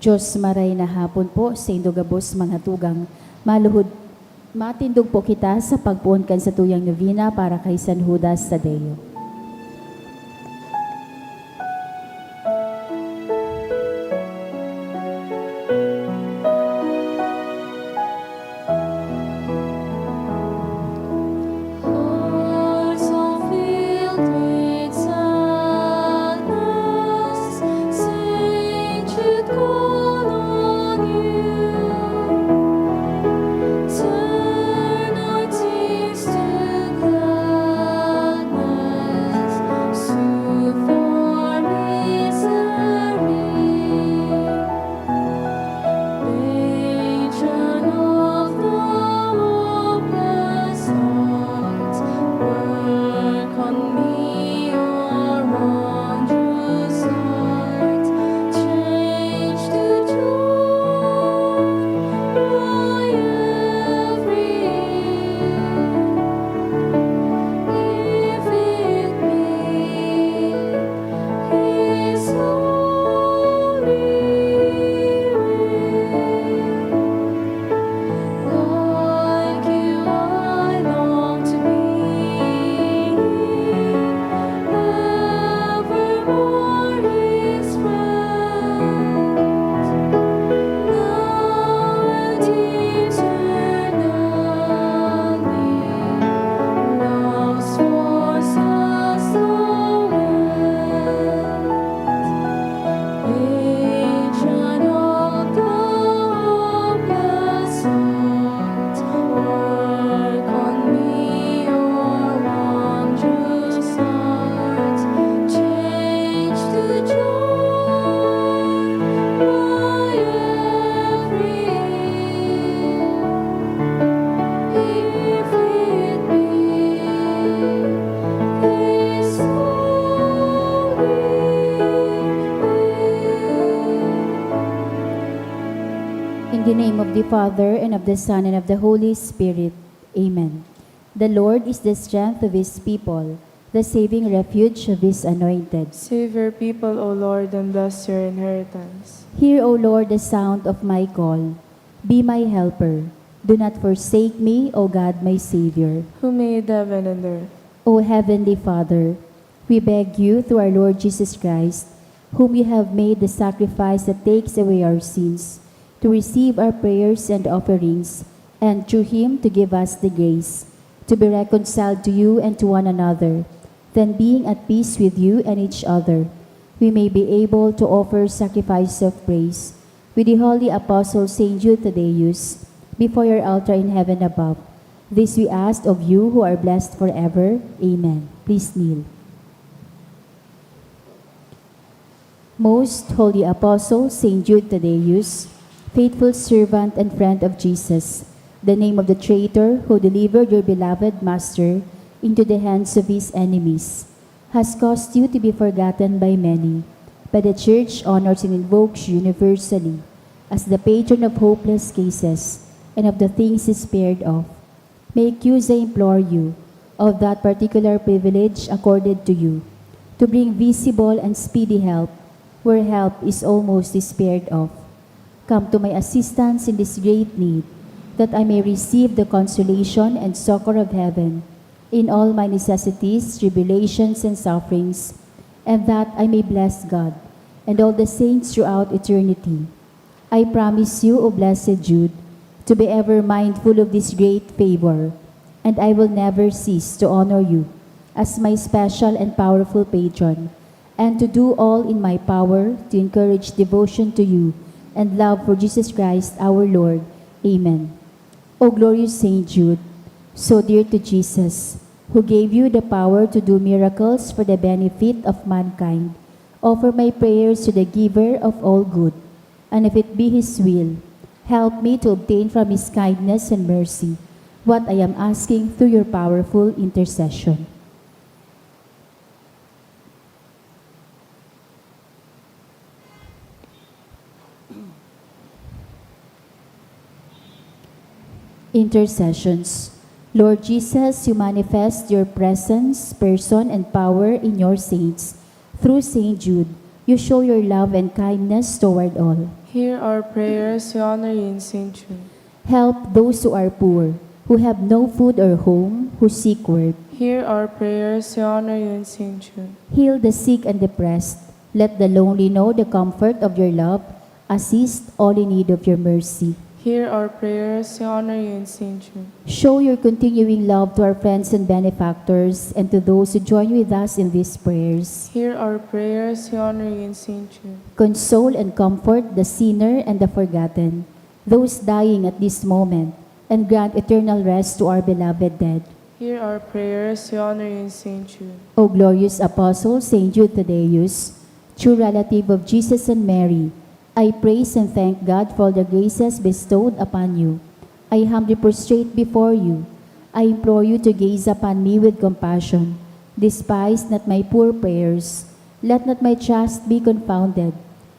Diyos maray na hapon po sa indogabos mga tugang. Maluhod, matindog po kita sa pagpuon kan sa tuyang novena para kay San Judas Tadeo. In the name of the Father, and of the Son, and of the Holy Spirit. Amen. The Lord is the strength of His people, the saving refuge of His anointed. Save your people, O Lord, and bless your inheritance. Hear, O Lord, the sound of my call. Be my helper. Do not forsake me, O God, my Savior. Who made heaven and earth? O Heavenly Father, we beg you through our Lord Jesus Christ, whom you have made the sacrifice that takes away our sins, to receive our prayers and offerings, and through Him to give us the grace to be reconciled to you and to one another. Then, being at peace with you and each other, we may be able to offer sacrifice of praise with the holy Apostle Saint Jude Thaddeus before your altar in heaven above. This we ask of you who are blessed forever. Amen. Please kneel. Most Holy Apostle Saint Jude Thaddeus, faithful servant and friend of Jesus, the name of the traitor who delivered your beloved Master into the hands of his enemies, has caused you to be forgotten by many, but the Church honors and invokes you universally as the patron of hopeless cases and of the things despaired of. Make use, I implore you, of that particular privilege accorded to you, to bring visible and speedy help where help is almost despaired of. Come to my assistance in this great need, that I may receive the consolation and succor of heaven in all my necessities, tribulations, and sufferings, and that I may bless God and all the saints throughout eternity. I promise you, O blessed Jude, to be ever mindful of this great favor, and I will never cease to honor you as my special and powerful patron, and to do all in my power to encourage devotion to you and love for Jesus Christ our Lord. Amen. O glorious Saint Jude, so dear to Jesus, who gave you the power to do miracles for the benefit of mankind, offer my prayers to the giver of all good, and if it be His will, help me to obtain from His kindness and mercy what I am asking through your powerful intercession. Intercessions. Lord Jesus, you manifest your presence, person, and power in your saints. Through Saint Jude, you show your love and kindness toward all. Hear our prayers, we honor you in Saint Jude. Help those who are poor, who have no food or home, who seek work. Hear our prayers, we honor you in Saint Jude. Heal the sick and depressed. Let the lonely know the comfort of your love. Assist all in need of your mercy. Hear our prayers, we honor you in Saint Jude. Show your continuing love to our friends and benefactors and to those who join with us in these prayers. Hear our prayers, we honor you in Saint Jude. Console and comfort the sinner and the forgotten, those dying at this moment, and grant eternal rest to our beloved dead. Hear our prayers, we honor you in Saint Jude. O glorious Apostle Saint Jude Thaddeus, true relative of Jesus and Mary, I praise and thank God for the graces bestowed upon you. I humbly prostrate before you. I implore you to gaze upon me with compassion. Despise not my poor prayers. Let not my trust be confounded.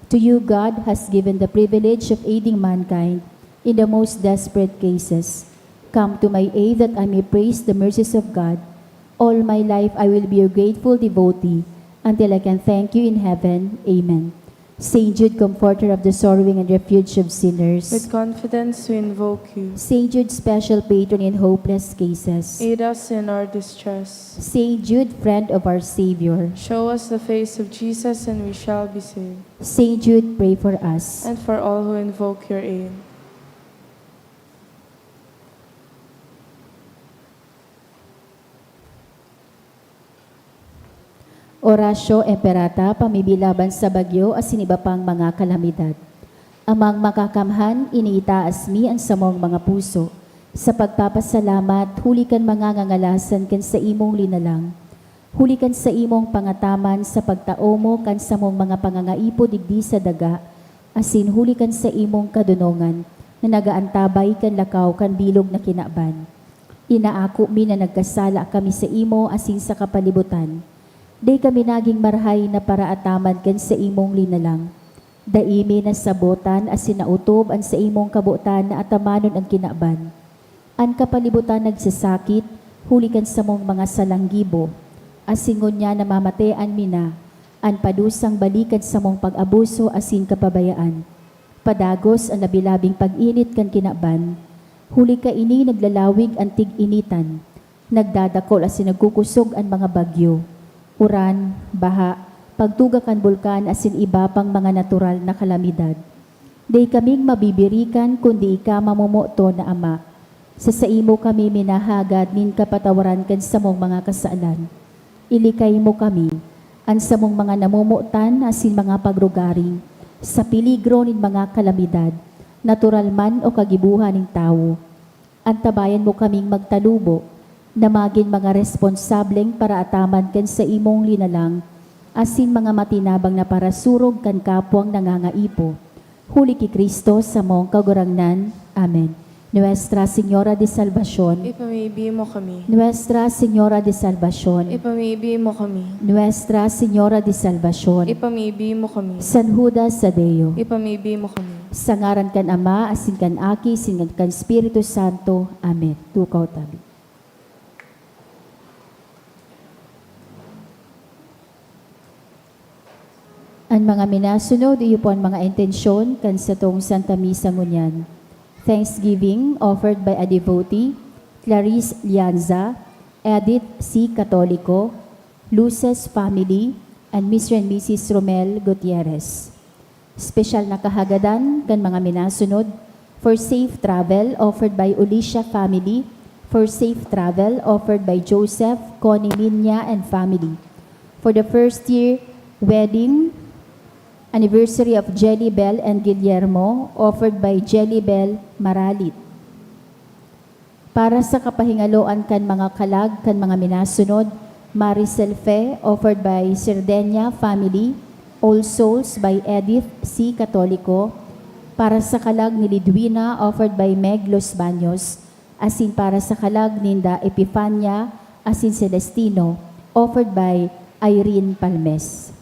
To you God has given the privilege of aiding mankind in the most desperate cases. Come to my aid that I may praise the mercies of God. All my life I will be your grateful devotee until I can thank you in heaven. Amen. Saint Jude, comforter of the sorrowing and refuge of sinners. With confidence we invoke you. Saint Jude, special patron in hopeless cases. Aid us in our distress. Saint Jude, friend of our Savior. Show us the face of Jesus and we shall be saved. Saint Jude, pray for us. And for all who invoke your aid. Orasyo Emperata, pamibilaban sa bagyo asin iba pang mga kalamidad. Amang makakamhan, iniitaas mi ang samong mga puso. Sa pagpapasalamat, hulikan mga ngangalasan kan sa imong linalang. Hulikan sa imong pangataman sa pagtao mo kan sa mong mga pangangaipo digdi sa daga. Asin hulikan sa imong kadunongan na nagaantabay kan lakaw kan bilog na kinaban. Inaako mi na nagkasala kami sa imo asin sa kapalibutan. Day kami naging marhay na para ataman kan sa imong linalang. Daimi na sabotan as sinautob an sa imong kabutan na atamanon ang kinaban. An kapalibutan nagsasakit, hulikan sa mong mga salanggibo. Asingon niya na mamatean mina, an padusang balikan sa mong pag-abuso asin kapabayaan. Padagos ang nabilabing pag-init kan kinaban. Huli ka ini naglalawig ang tig-initan. Nagdadakol asin nagkukusog ang mga bagyo. Uran, baha, pagtugakan bulkan asin iba pang mga natural na kalamidad. Day kaming mabibirikan kundi ika mamumuto na Ama. Sa imo kami minahagad nin kapatawaran kan sa mong mga kasaalan. Ilikay mo kami, an sa mong mga namumutan asin mga pagrugaring, sa piligro nin mga kalamidad, natural man o kagibuhan ng tao. Antabayan mo kaming magtalubo, na maging mga responsableng para ataman kan sa imong linalang, asin mga matinabang na para surog kan kapwang nangangaipo. Huli ki Kristo sa mong kagurangnan. Amen. Nuestra Señora de Salvación, Ipamibigay mo kami. Nuestra Señora de Salvación, Ipamibigay mo kami. Nuestra Señora de Salvación, Ipamibigay mo kami. San Judas Tadeo, Ipamibigay mo kami. sa ngaran kan Ama, asin kan Aki, asin kan Espiritu Santo. Amen. Tukaw tabi. Ang mga minasunod, iyo po ang mga intensyon kan sa tong Santa Misa ngunyan. Thanksgiving offered by a devotee, Clarice Lianza, Edith C. Catolico, Luces family, and Mr. and Mrs. Romel Gutierrez. Special na kahagadan kan mga minasunod, for safe travel offered by Ulisha family, for safe travel offered by Joseph, Connie Minya, and family. For the first year wedding anniversary of Jelly Bell and Guillermo, offered by Jelly Bell Maralit. Para sa kapahingaloan kan mga kalag, kan mga minasunod, Maricel Fe, offered by Serdenya family, All Souls by Edith C. Catolico. Para sa kalag ni Lidwina, offered by Meg Los Baños. Asin para sa kalag ninda Epifania, asin Celestino, offered by Irene Palmes.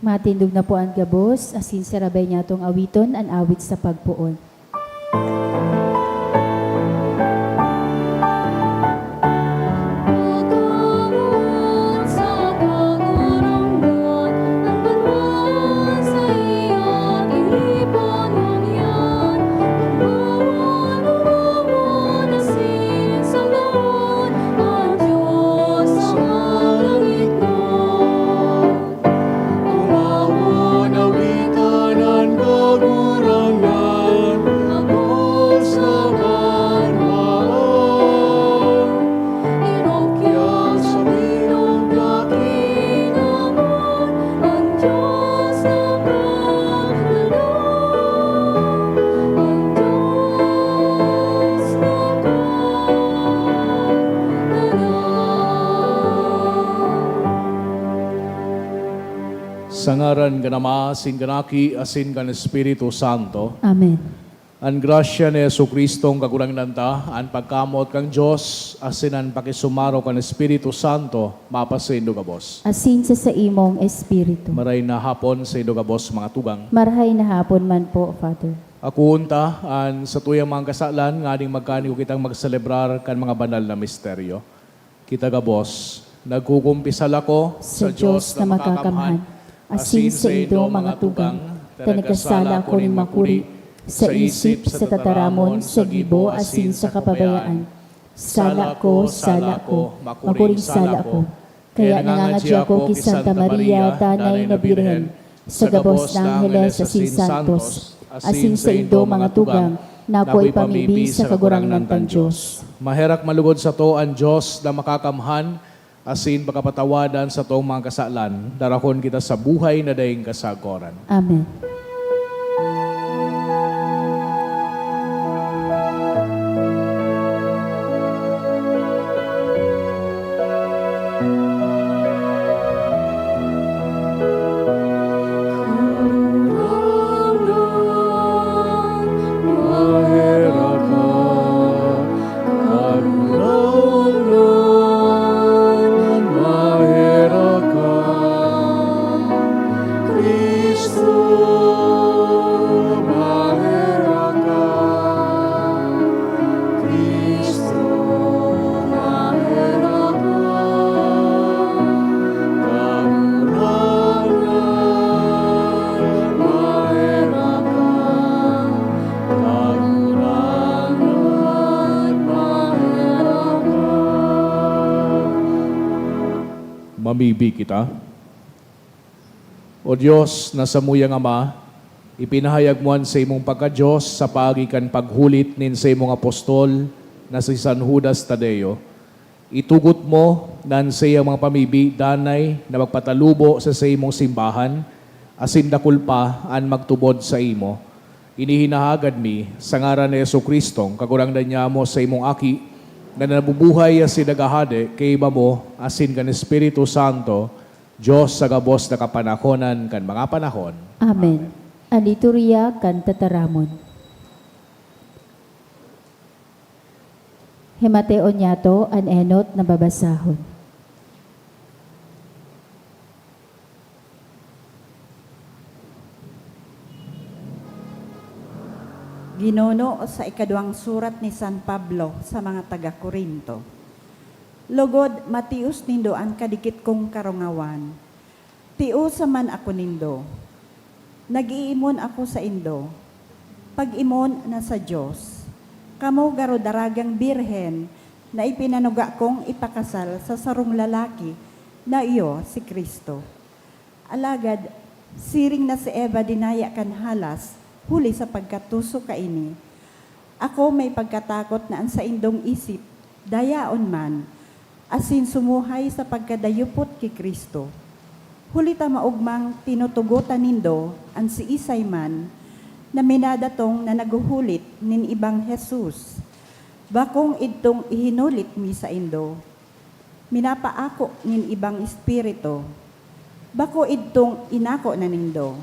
Matindog na po ang gabos, asin sarabay niya itong awiton, an awit sa pagpuon. Sa ngaran nga Ama, asin ganaki, asin gan Espiritu Santo, Amen. ang grasya ni Yesu Kristong kagulangan ta, ang pagkamot kang Diyos, asin ang pakisumaro kan Espiritu Santo, mapasindo ka bos. Asin sa imong espiritu. Maray na hapon sa indo ka bos, mga tugang. Marhay na hapon man po, Father. Ako unta, an sa tuyang mga kasalan, nga ding magkani ko kitang magselebrar kan mga banal na misteryo. Kita ka bos, nagkukumpisal ako Sa Diyos na makakamhan, asin sa ido mga tugang, tanagkasala ko rin makuri, sa isip, sa tataramon, sa gibo, asin sa kapabayaan. Sala ko, makuring sala ko. Kaya nangangadya ko kay Santa Maria, Tanay na Birhen, sa gabos ng Angeles, asin santos, asin sa ido mga tugang, na ako'y pamibi sa kagurangnan ng Diyos. Maherak malugod sa to ang Diyos na makakamhan, asin pagkapatawadan sa tong mga kasalan, darakon kita sa buhay na daing kasagoran. Amen. Mamibi kita. O Diyos, na sa muyang Ama, ipinahayag moan sa imong pagka-Diyos sa pagikan paghulit nin sa imong apostol na si San Judas Tadeo. Itugot mo nan sa iyang mga pamibi, danay na magpatalubo sa imong simbahan, asin dakul pa an magtubod sa imo. Inihinahagad mi sa ngaran ni Yesu Kristong, kagurangdan niya mo sa imong aki, na nabubuhay asin nagahade kay iba mo asin kan Espiritu Santo, Diyos sa gabos na kapanahonan kan mga panahon. Amen. Ang liturya kan tataramon. Himateo niyato an enot na babasahon. Ginuno sa ikaduang surat ni San Pablo sa mga taga-Korinto. Lugod, matius nindo ang kadikit kong karungawan. Tiyo sa man ako nindo. Nag-iimon ako sa indo. Pag-imon na sa Diyos. Kamo garo daragang birhen na ipinanuga kong ipakasal sa sarong lalaki na iyo si Kristo. Alagad, siring na si Eva dinaya kan halas, huli sa pagkatuso kaini. Ako may pagkatakot na ang sa indong isip, dayaon man, asin sumuhay sa pagkadayupot ki Kristo. Huli ta maugmang tinutugutan nindo ang si Isay man, na minadatong na naguhulit nin ibang Jesus. Bakong idtong ihinulit mi sa indo, minapaako nin ibang espiritu. Bako idtong inako na nindo,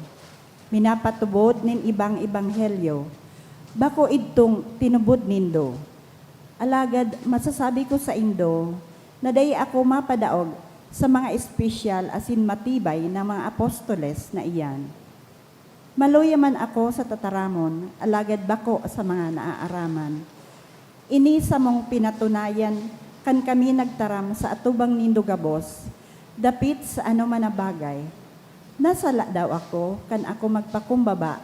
minapatubod nin ibang ebanghelyo. Bako idtong tinubod nindo. Alagad masasabi ko sa indo, na day ako mapadaog sa mga espesyal asin matibay na mga apostoles na iyan. Maluya man ako sa tataramon, alagad bako sa mga naaaraman. Ini sa mong pinatunayan, kan kami nagtaram sa atubang nindo gabos, dapit sa ano man na bagay. Nasala daw ako, kan ako magpakumbaba,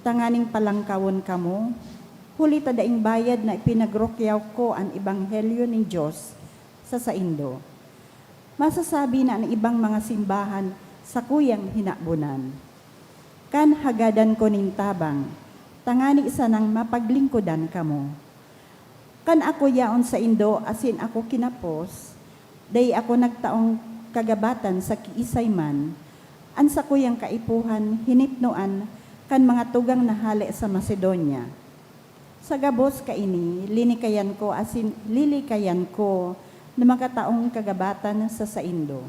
tanganing palangkawon kamo, huli tadaing bayad na ipinagrokyaw ko ang ebanghelyo ng Diyos sa saindo. Masasabi na ang ibang mga simbahan sa kuyang hinabunan. Kan hagadan ko ning tabang, tangani isa nang mapaglingkodan kamo. Kan ako yaon sa indo, asin ako kinapos, day ako nagtaong kagabatan sa kiisay man, an sa kuyang kaipuhan, hinipnoan, kan mga tugang nahali sa Macedonia. Sa gabos kaini, linikayan ko, asin lilikayan ko, na makataong kagabatan sa saindo.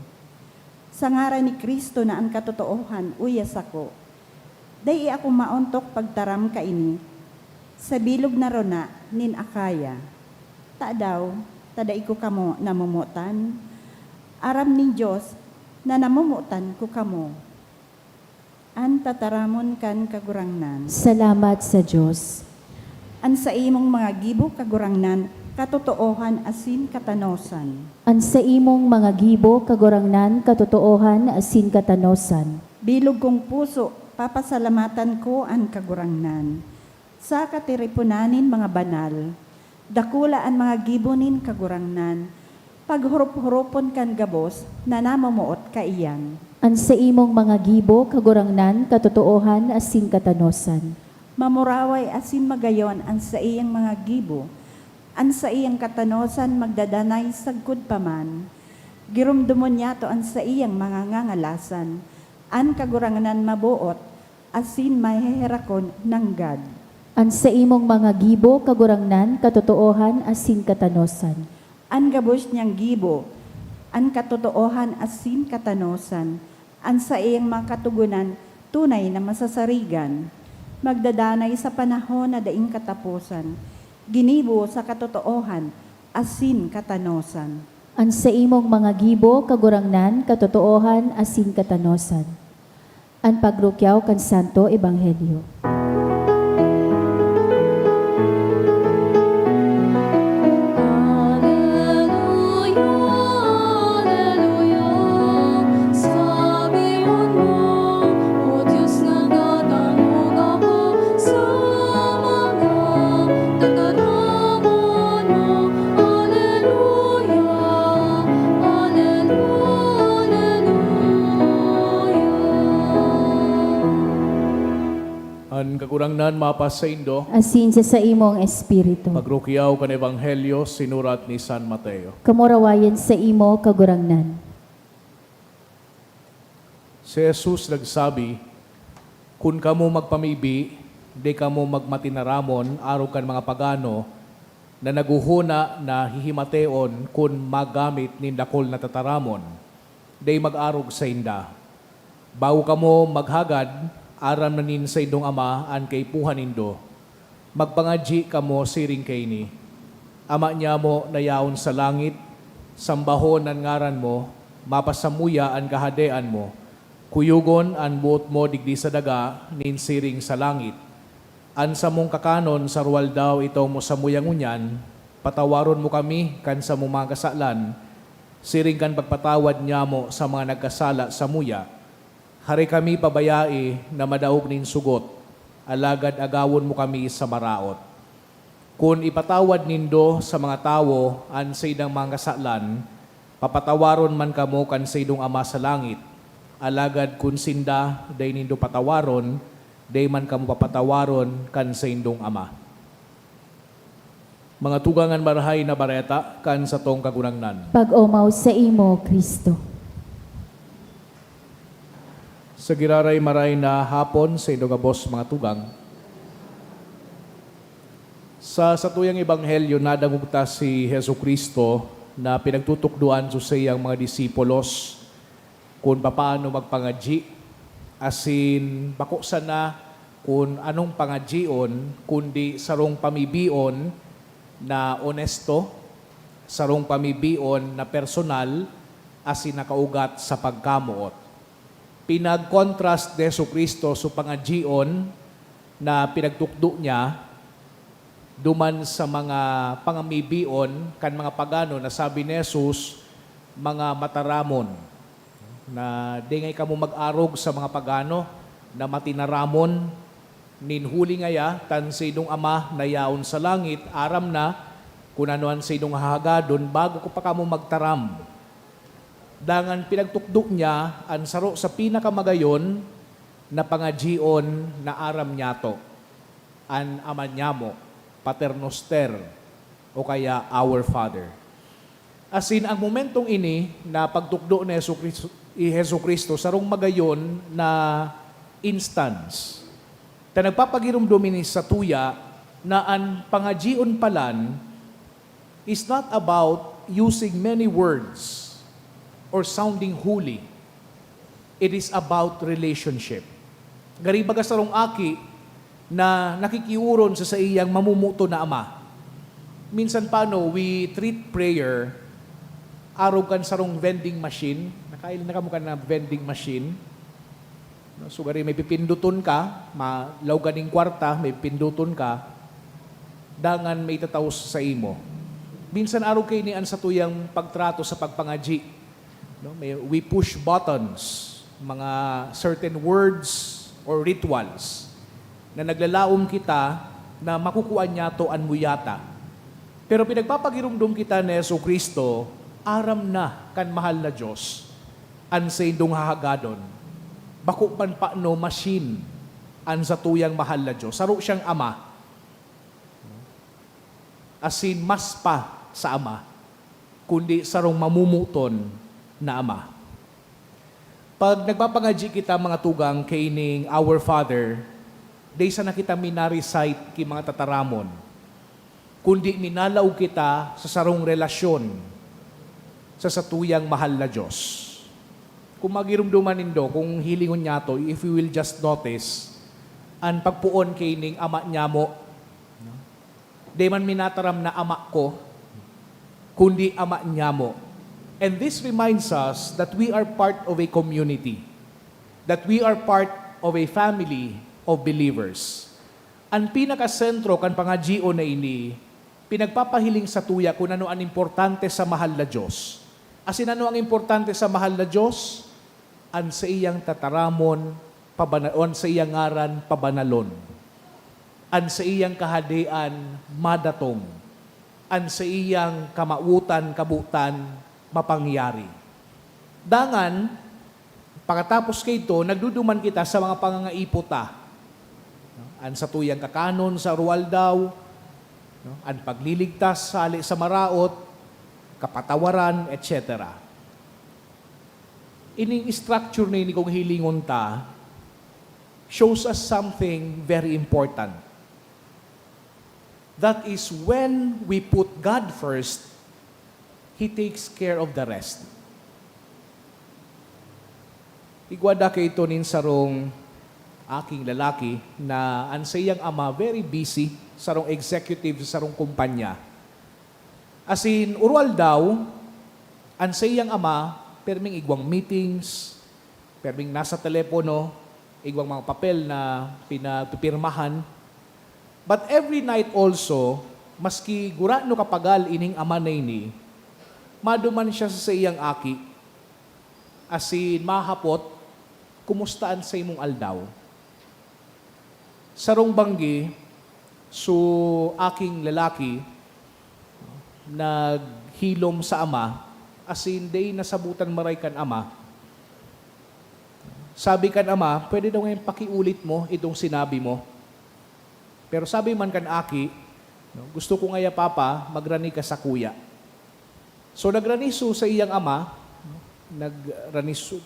Sa ngaran ni Kristo na ang katotoohan, uyas ako. Day ako mauntok pagtaram kaini, sa bilog na rona nin Akaya. Daw, taday ko kamo namumutan, aram ni Diyos na namumutan ko kamo. An tataramon kan kagurangnan. Salamat sa Diyos. An sa imong mga gibo kagurangnan, katotoohan asin katanosan. An sa imong mga gibo, kagurangnan, katotoohan, asin katanosan. Bilog kong puso, papasalamatan ko ang kagurangnan. Sa katiripunanin mga banal, dakula ang mga gibonin kagurangnan, paghurup-hurupon kan gabos, na namumuot kaiyan. An sa imong mga gibo, kagurangnan, katotoohan, asin katanosan. Mamuraway asin magayon ang sa iyang mga gibo, an sa iyang katanosan magdadanay sagkod paman, girumdumon yato an sa iyang mga ngangalasan, an kaguranganan mabuot, asin maheherakon ng God. An sa imong mga gibo, kagurangnan, katotoohan, asin katanosan. An gabos niyang gibo, an katotoohan asin katanosan, an sa iyang mga katugunan, tunay na masasarigan, magdadanay sa panahon na daing katapusan, ginibo sa katotoohan, asin katanosan. An sa imong mga gibo, kagurangnan, katotoohan, asin katanosan. An pagrukyaw kan Santo Ebanghelyo. Ang kagurangnan mapas sa indo, Asin sa imong espiritu. pagrukyaw kan Ebanghelyo sinurat ni San Mateo. Kamurawayan sa imo, kagurangnan. Si Jesus nagsabi, kung kamo magpamibi, di kamo magmatinaramon aro kan mga pagano na naguhuna na hihimateon kung magamit nin dakol na tataramon, di mag-arog sa inda. Bago kamo maghagad, aram na nin sa indong ama an kay puhanindo. Magpangadji kamo siring kay ni. Ama niya mo nayaon sa langit, sambahon ang ngaran mo, mapasamuya ang kahadean mo, kuyugon ang buot mo digdi sa daga, nin siring sa langit. An sa mong kakanon sa ruwal daw ito mo samuyang unyan, patawaron mo kami kan sa mong mga kasalan, siring kan pagpatawad niya mo sa mga nagkasala sa muya. Hari kami pabayai na madaog nin sugot, alagad agawon mo kami sa maraot. Kung ipatawad nindo sa mga tawo an sa idang mga kasalan, papatawaron man kamo kan sa idong ama sa langit. Alagad kun sinda, day nindo patawaron, day man kamo papatawaron kan sa indong ama. Mga tugangan marahay na bareta kan sa tong kagunangnan. Pag-umaw sa imo, Kristo. Sa giraray maray na hapon sa Indogabos mga tugang. Sa tuyang ebanghelyo nadangugta si Hesu Kristo na pinagtutukduan sa iyang mga disipulos kung paano magpangadji, asin bako sana kung anong pangadjion, kundi sarong pamibion na onesto, sarong pamibion na personal, asin nakaugat sa pagkamuot. Pinag-contrast ni Jesucristo sa pangajion na pinagtukdo niya duman sa mga pangamibion kan mga pagano na sabi ni Jesus, mga mataramon, na di ngay kamo mag-arog sa mga pagano na matinaramon, ninhuli ngaya tan sinong ama na yaon sa langit, aram na kung anuan sinong hahagadon bago ko pa kamo magtaram. Dangan pinagtukdok niya ang saro sa pinakamagayon na pangajion na aram niyato, an ama niyamo, paternoster, o kaya our Father. Asin ang momentong ini na pagtukdo ni Jesu Cristo sarong magayon na instance. Ta nagpapagirumdumin sa tuya na ang pangajion palan is not about using many words or sounding holy. It is about relationship. Garibaga sarong aki na nakikiuron sa iyang mamumuto na ama. Minsan paano we treat prayer arog kan sarong vending machine. Nakailan na kamo ka na vending machine. So gari may pipinduton ka, malaw ganing kwarta, may pinduton ka, dangan may tataos sa imo. Minsan arog kay nian sa tuyang pagtrato sa pagpangaji. No, we push buttons, mga certain words or rituals na naglalaom kita na makukuha niya to anmuyata. Pero pinagpapagirumdum kita ni Jesu Kristo, aram na kan mahal na Diyos, an sa indong hahagadon, bako pan paano machine, an sa tuyang mahal na Diyos. Saro siyang ama. Asin mas pa sa ama, kundi sarong mamumuton na ama. Pag nagpapangaji kita mga tugang kaining Our Father, day sa nakita minarecite ki mga tataramon, kundi minalaw kita sa sarong relasyon sa satuyang mahal na Diyos. Kung magirumduman nindo, kung hilingon niya to, if you will just notice, ang pagpuon kaining ama niya mo, day man minataram na ama ko, kundi ama niya mo. And this reminds us that we are part of a community, that we are part of a family of believers. Ang pinakasentro kan pangajion na ini, pinagpapahiling sa tuya kung ano ang importante sa mahal na Diyos. Asin ano ang importante sa mahal na Diyos? An sa iyang tataramon, on sa iyang ngaran, pabanalon. An sa iyang kahadian, madatong. An sa iyang kamautan, kabutan, mapangyari. Dangan, pagkatapos kay ito, nagduduman kita sa mga pangangaipota. An sa tuyang kakanon sa rual daw, an pagliligtas sa maraot, kapatawaran, etc. Ining structure na ini kong hilingon ta, shows us something very important. That is when we put God first, He takes care of the rest. Igwada kay ito nin sarong aking lalaki na ang sa iyang ama very busy, sarong executive sa sarong kumpanya. As in, urwal daw, ang sa iyang ama, perming igwang meetings, perming nasa telepono, igwang mga papel na pinapipirmahan. But every night also, maski gurano kapagal ining ama na ini, maduman siya sa iyang aki, asin mahapot, kumustaan sa imong aldaw. Sarong banggi, so aking lalaki, naghilom sa ama, asin day nasabutan maray kan ama. Sabi kan ama, pwede daw ngayon pakiulit mo itong sinabi mo. Pero sabi man kan aki, gusto ko ngaya papa, magrani ka sa kuya. So nagraniso sa iyang ama,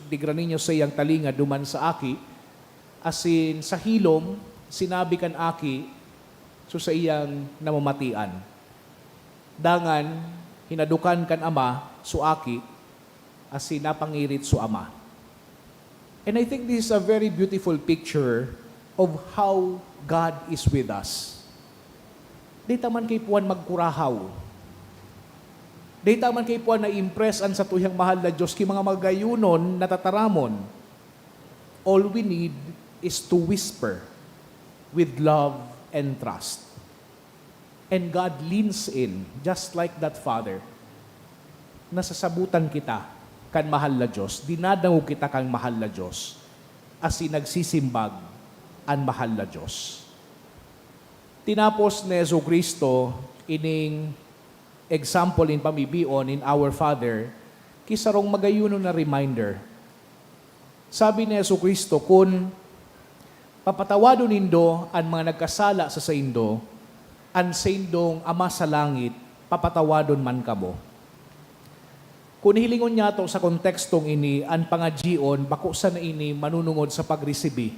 digrani niyo sa iyang talinga duman sa aki, asin sa hilom, sinabi kan aki, so sa iyang namamatian. Dangan, hinadukan kan ama, so aki, asin napangirit so ama. And I think this is a very beautiful picture of how God is with us. Di taman kay puwan magkurahaw. Dahita man kay puan na impress an sa tuyang mahal na Diyos, ki mga magayunon natataramon. All we need is to whisper with love and trust. And God leans in, just like that Father. Nasasabutan kita kan mahal na Diyos, dinadango kita kang mahal na Diyos, as nagsisimbag ang mahal na Diyos. Tinapos ni Yesu Cristo ining example in pamibion in our Father, kisarong magayuno na reminder. Sabi ni Yesu Cristo, kung papatawado nindo ang mga nagkasala sa saindo, ang saindong Ama sa langit, papatawadon man kamo. Kung hilingon niya to sa kontekstong ini, ang pangadjion, bako sa na ini manunungod sa pagresibi,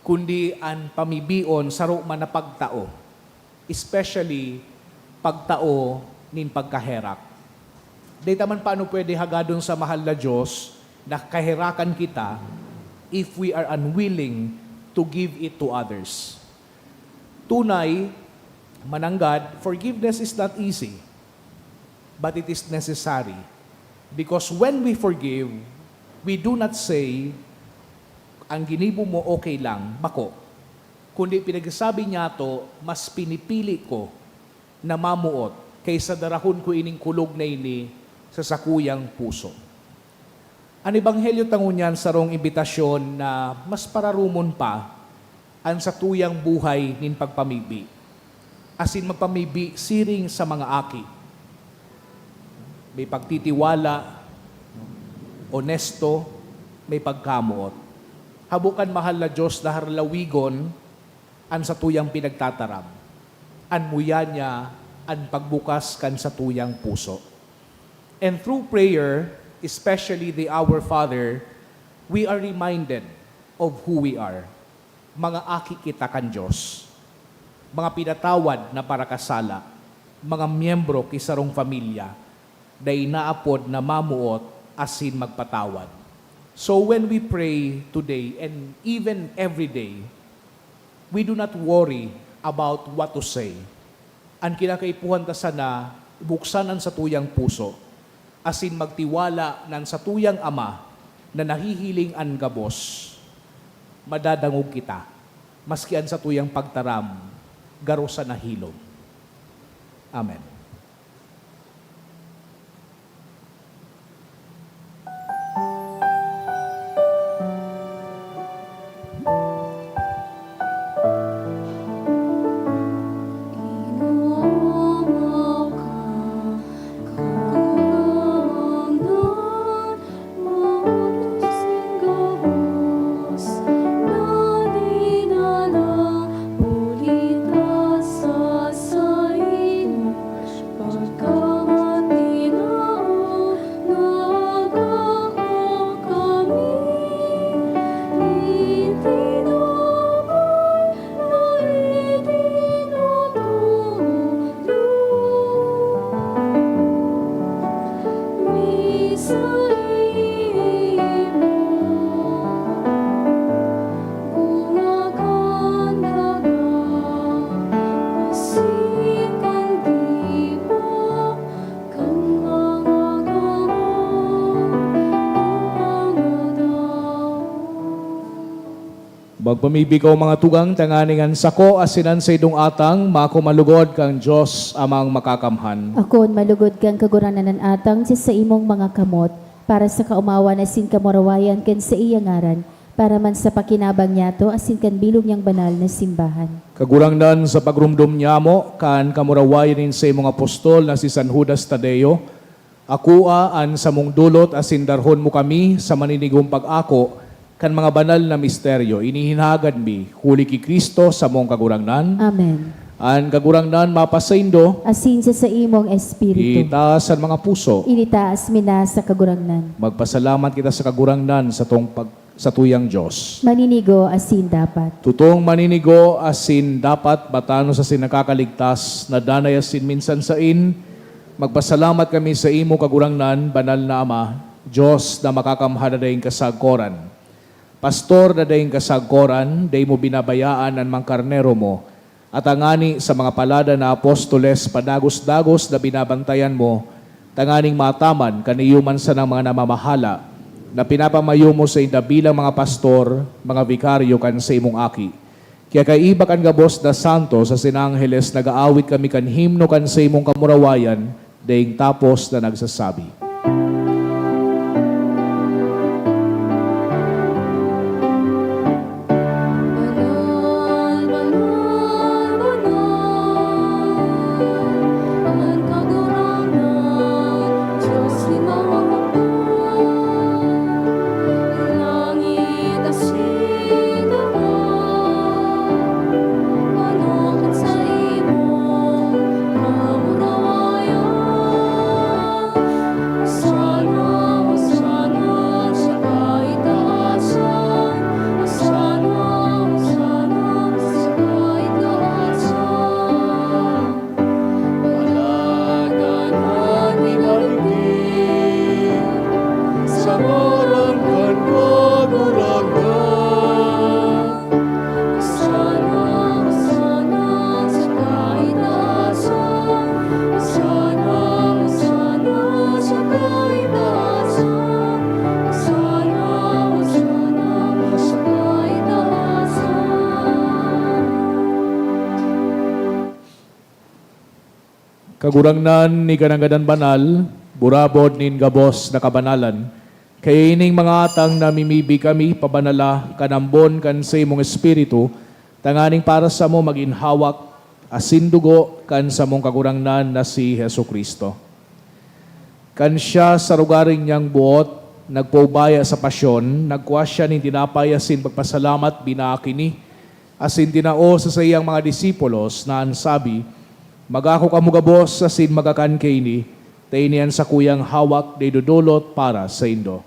kundi ang pamibion saro man na pagtao, especially pagtao nin pagkaherak. Dahil man paano pwede hagadon sa mahal na Diyos na kaherakan kita if we are unwilling to give it to others. Tunay, mananggad, forgiveness is not easy, but it is necessary. Because when we forgive, we do not say, ang ginibo mo okay lang, bako. Kundi pinagsasabi niya to, mas pinipili ko na mamuot kaysa darahon ko ining kulog na ini sa sakuyang puso. Ang ebanghelyo tangunyan sarong imbitasyon na mas pararumon pa ang satuyang buhay nin pagpamibi. Asin magpamibi siring sa mga aki. May pagtitiwala, onesto, may pagkamuot. Habukan mahal na Diyos na harlawigon ang satuyang pinagtataram. Anmuya niya ang pagbukas kan satuyang puso. And through prayer, especially the Our Father, we are reminded of who we are. Mga aki kita kan Diyos. Mga pinatawad na para kasala. Mga miyembro kisarong pamilya na inaapod na mamuot asin magpatawad. So when we pray today and even every day, we do not worry about what to say. Ang kinakaipuhan ta sana, buksan ang satuyang puso, asin magtiwala ng satuyang Ama na nahihiling ang gabos, madadangog kita, maski ang satuyang pagtaram, garo sa nahilom. Amen. Magpamibi ko mga tugang tanganingan sako asinan sa idong atang makumalugod kang Diyos amang makakamhan. Akon malugod kang kaguranan ng atang sa imong mga kamot, para sa kaumawan asin kamurawayan kan sa iyang ngaran, para man sa pakinabang niyato asin kan bilog niyang banal na simbahan. Kagurangdan sa pagrumdum niya mo, kan kamurawayan sa imong apostol na si San Judas Tadeo, akua an sa mong dulot asin darhon mo kami sa maninigong pag-ako, kan mga banal na misteryo, inihinagad mi, huli ki Kristo sa mong kagurangnan. Amen. Ang kagurangnan mapasaindo, Asin sa imong espiritu, itaas ang mga puso. initaas mina sa kagurangnan. Magpasalamat kita sa kagurangnan sa tuyang Diyos. Maninigo asin dapat. Tutong maninigo asin dapat batano sa sinakakaligtas na danay asin minsan sain. Magpasalamat kami sa imo kagurangnan, banal na Ama, Diyos na makakamhana dayong kasagkoran. Pastor na dayong kasagkoran, day mo binabayaan ang mga karnero mo, at angani sa mga palada na apostoles, padagos-dagos na binabantayan mo, tanganing mataman kaniyuman sa ng mga namamahala, na pinapamayo mo sa inda bilang mga pastor, mga vikaryo kan sa imong aki. Kaya kaiba kan gabos na santo sa sinangheles, nagaawit kami kan himno kan sa imong kamurawayan, daing tapos na nagsasabi. Kagurangnan ni kananggadan banal, burabod nin gabos na kabanalan, kaya ining mga atang namimibi kami, pabanala, kanambon kan sa imong espiritu, tanganing para sa mo maginhawak, asindugo kan sa mong kagurangnan na si Heso Kristo. Kan siya sa rugaring niyang buot, nagpaubaya sa pasyon, nagkuha siya nin tinapay asin pagpasalamat binakini, asin tinao sa sayang mga disipulos na ansabi, magako kamugabos asin magakan kini, tainian sa kuyang hawak de dudulot para sa indo.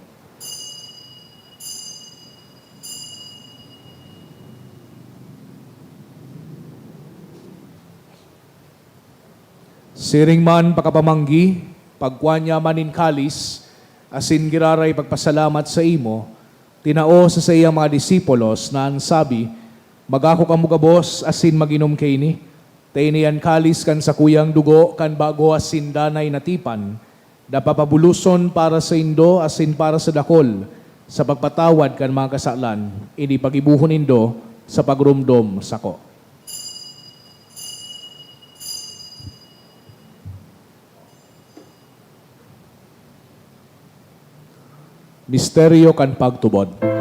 Siring man pakapamanggi, pagkuanya manin kalis, asin giraray pagpasalamat sa imo, tinao sa sayang mga disipulos na ansabi, magako kamugabos asin maginom kini, tainian kalis kan sa kuyang dugo kan bago asin danay natipan, napapabuluson para sa indo asin para sa dakol, sa pagpatawad kan mga kasalan, ini pagibuhon indo sa pagrumdom sako. Misteryo kan pagtubod.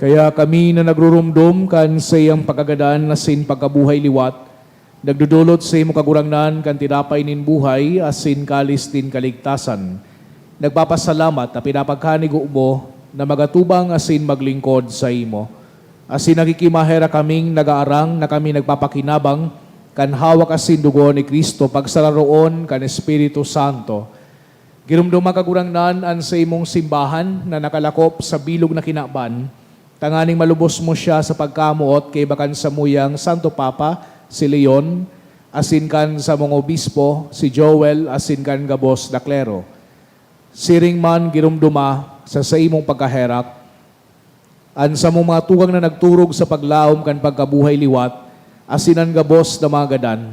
Kaya kami na nagrurumdum kan sa iyang pagkagadan na sin pagkabuhay liwat, nagdudulot sa imo kagurangnan kan tinapay nin buhay asin kalis din kaligtasan. Nagpapasalamat na pinapagkanig mo na magatubang asin maglingkod sa imo. Asin nakikimahera kaming nagaarang na kami nagpapakinabang kan hawak asin dugo ni Kristo pagsararoon kan Espiritu Santo. Girumduma kagurangnan an sa imong simbahan na nakalakop sa bilog na kinaban, tanganing malubos mo siya sa pagkamuot kay bakan sa muyang Santo Papa, si Leon, asin kan sa mga obispo, si Joel, asin kan gabos na klero. Siring man girumduma sa imong pagkaherak, an sa mong mga tugang na nagturog sa paglaom kan pagkabuhay liwat, asin ang gabos na mga gadan,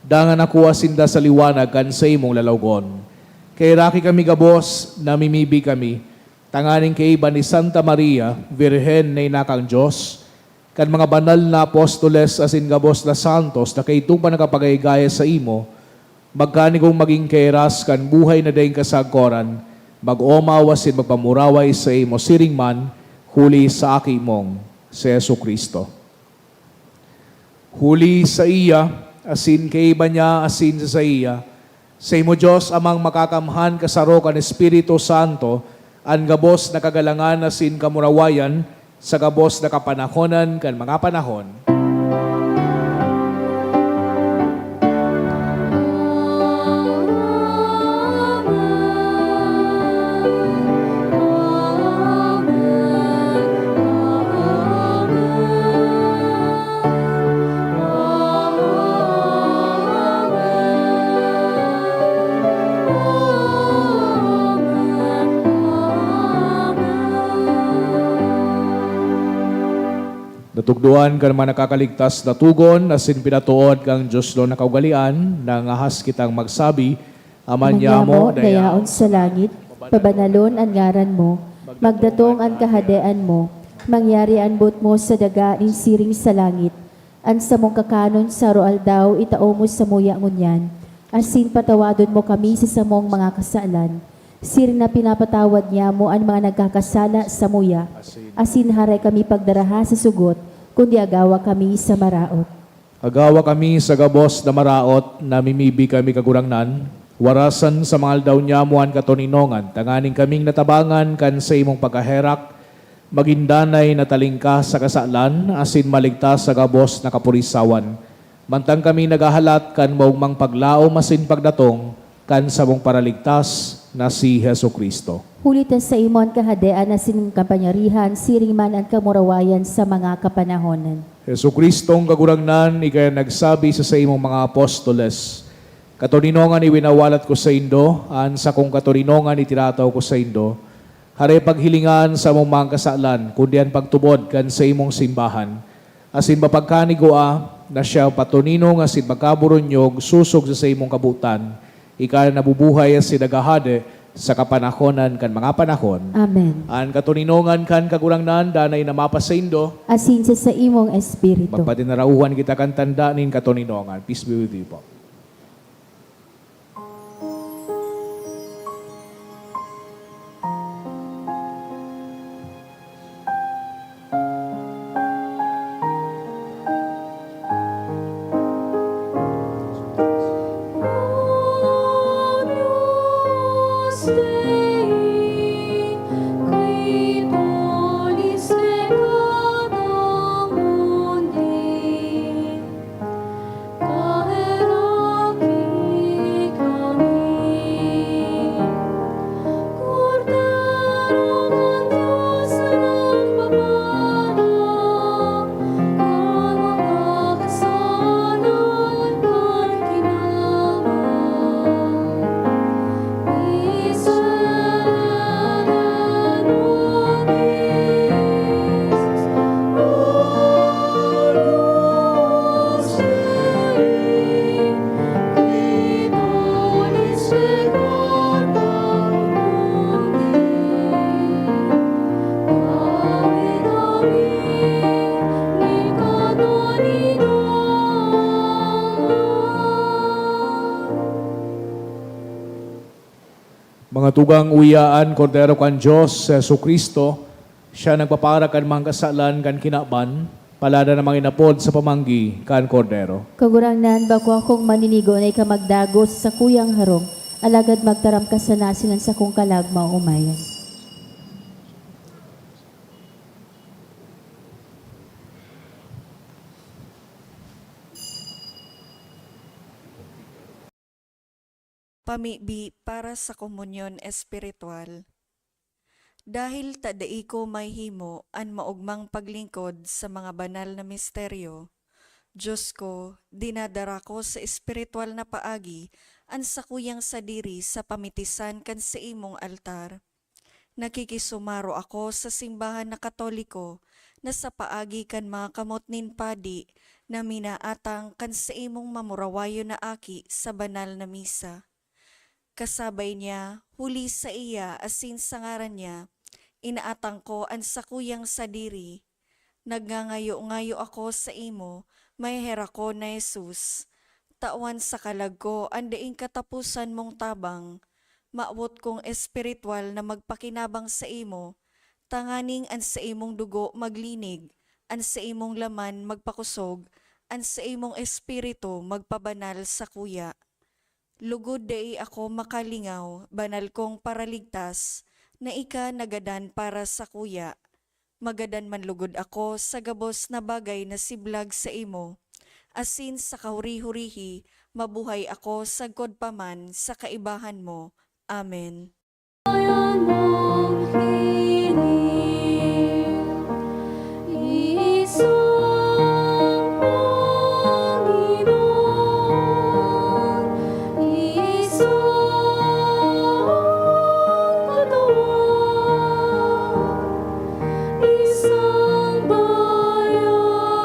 dangan ako asinda sa liwanag kan sa imong lalawgon. Kay raki kami gabos, namimibi kami, tanganing kaiba ni Santa Maria, Virhen na inakang Diyos, kan mga banal na apostoles asin gabos na santos na kaitong pa nakapagaygaya sa imo, magkanigong maging kairas kan buhay na daing kasagkoran, mag-omaw asin magpamuraway sa imo siring man, huli sa aki mong, si Yesu Kristo. Huli sa iya, asin kaiba niya, asin sa iya, sa imo Diyos amang makakamhan kasaro kan Espiritu Santo, ang gabos na kagalangan asin kamurawayan sa gabos na kapanahonan kan mga panahon. Tuduan ka naman nakakaligtas na tugon, asin pinatuod kang Diyos lo na kaugalian, nang ahas kitang magsabi, Amanyamo, dayaon sa langit, pabanalon ang ngaran mo, magdatong ang kahadean mo, mangyari ang bot mo sa daga in siring sa langit, an sa mong kakanon sa roal daw itao mo sa muya ngunyan, asin patawadon mo kami sa samong mga kasalan, siring na pinapatawad niya mo ang mga nagkakasala sa muya, asin haray kami pagdaraha sa sugot, kundi agawa kami sa maraot. Agawa kami sa gabos na maraot, namimibi kami kagurangnan, warasan sa mga aldaw niya mo ang katoninongan, tanganing kaming natabangan kan sa imong pagkaherak, magindanay na talingka sa kasalan, asin maligtas sa gabos na kapurisawan. Mantang kami nagahalat kan maugmang paglao masin pagdatong, kan sa mong paraligtas na si Heso Kristo. Hulitan sa imo ang kahadean na sinong kapanyarihan, siring man ang kamurawayan sa mga kapanahonan. Heso Kristong kagurangnan, ikaya nagsabi sa imong mga apostoles, katoninongan iwinawalat ko sa indo, an sa kong katoninongan itirataw ko sa indo, hare paghilingan sa mong mga kasalan, kundi ang pagtubod kan sa imong simbahan, asin mapagkanigoa na siya patuninong asin magkaburonyog susog sa imong kabutan, ika nabubuhay as sinagahade sa kapanahonan kan mga panahon. Amen. Ang katuninongan kan kagurangnan, danay na mapasaindo, Asin sa imong espiritu. magpatinarauhan kita kan tanda nin katuninongan. Peace be with you po. Mga tugang uyaan, kordero kan Diyos, Jesu Kristo, siya nagpapara kan mga kasalan kan kinaban, palada na mga inapod sa pamanggi kan kordero. Kagurangnan bako akong maninigo na ikamagdagos sa kuyang harong, alagad magtaram ka sa nasinan sa kong kalagma umayan. Pamibi para sa komunyon espiritual. Dahil tadai ko may himo an maugmang paglingkod sa mga banal na misteryo, Diyos ko, dinadara ko sa espiritual na paagi an sakuyang sadiri sa pamitisan kan sa imong altar. Nakikisumaro ako sa simbahan na Katoliko na sa paagi kan mga kamot nin padi na minaatang kan sa imong mamurawayo na aki sa banal na misa. Kasabay niya, huli sa iya asin sa ngaran niya, inaatang ko ang sakuyang sadiri. Nagngangayo-ngayo ako sa imo, may hera ko na Jesus. Tawan sa kalag ko, andaing katapusan mong tabang. Maawot kong espiritual na magpakinabang sa imo, tanganing an sa imong dugo maglinig, an sa imong laman magpakusog, an sa imong espiritu magpabanal sa kuya. Lugod dai ako makalingaw, banal kong paraligtas, na ika nagadan para sa kuya. Magadan man lugod ako sa gabos na bagay na siblag sa imo. Asin sa kahuri-hurihi, mabuhay ako sagkod paman sa kaibahan mo. Amen. Isang bayan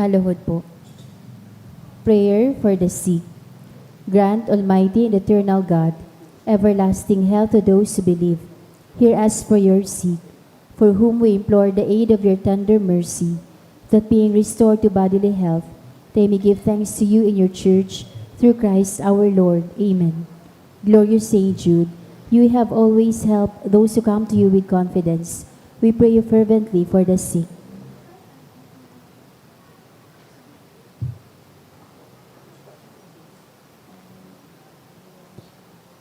Maluhod po. Prayer for the sick. Grant, Almighty and eternal God, everlasting health to those who believe. Hear us for your sick, for whom we implore the aid of your tender mercy, that being restored to bodily health, they may give thanks to you in your church, through Christ our Lord. Amen. Glorious Saint Jude, you have always helped those who come to you with confidence. We pray you fervently for the sick.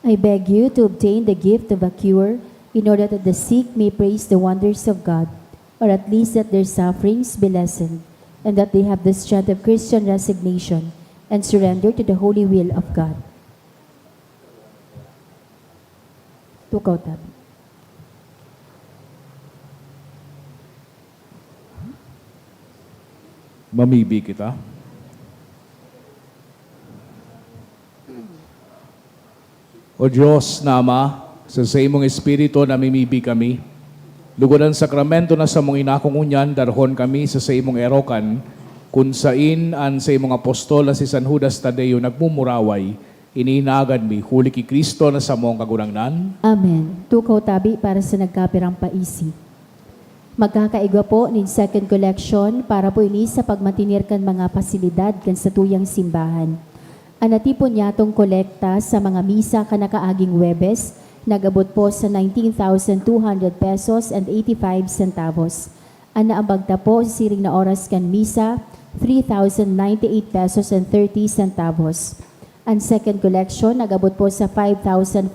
I beg you to obtain the gift of a cure, in order that the sick may praise the wonders of God, or at least that their sufferings be lessened, and that they have the strength of Christian resignation and surrender to the holy will of God. Tukaw tabi. Mamibi kita. O Diyos na Ama, sa imong Espiritu namimibi kami, lugod ang sakramento na sa mong inakungunyan, darhon kami sa imong erokan, kung sain an sa imong apostol na si San Judas Tadeo nagmumuraway, iniinagan mi, huli ki Kristo na sa mong kagurangnan. Amen. Tukaw tabi para sa nagkapirang paisi. Magkakaigwa po nin second collection para po ini sa pagmatinirkan mga pasilidad kan sa tuyang simbahan. Anatipon yatong kolekta sa mga misa kanakaaging Webes, nagabot po sa 19,200 pesos and 85 centavos. Anaabagta po siring na oras kan misa, 3,098 pesos and 30 centavos. Ang second collection, nagabot po sa 5,539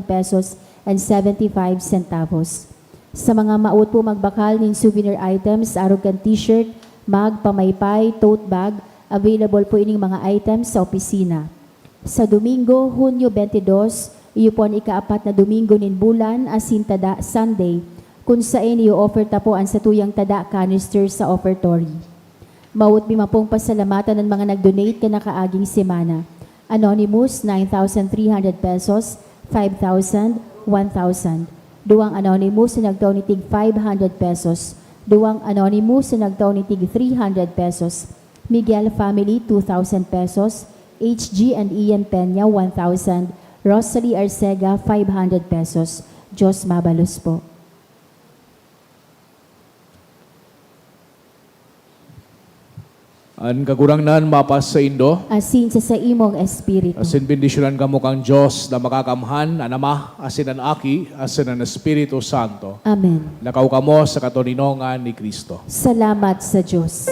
pesos and 75 centavos. Sa mga maut po magbakal ng souvenir items, arog kan t-shirt, mug, pamaypay, tote bag, available po ining mga items sa opisina. Sa Domingo, Hunyo 22, iyo po ang ikaapat na Domingo nin bulan, asin tada Sunday, kung saan iyo offer ta po ang satuyang tada canister sa offertory. Maut bimapong pasalamatan ng mga nag-donate ka nakaaging semana. Anonymous, 9,300 pesos, 5,000, 1,000. Duwang Anonymous na nagtaw ni tig 500 pesos. Duwang Anonymous na nagtaw ni tig 300 pesos. Miguel Family, 2,000 pesos. HG and Ian Peña, 1,000. Rosalie Arcega, 500 pesos. Diyos mabalos po. Ang kagurangnan mapas sa Indo, Asin sa imong espiritu. asin bendisyonan kamo kang Diyos na makakamhan, ang Ama, asin ang Aki, asin ang Espiritu Santo. Amen. Lakaw kamo sa katoninongan ni Kristo. Salamat sa Diyos.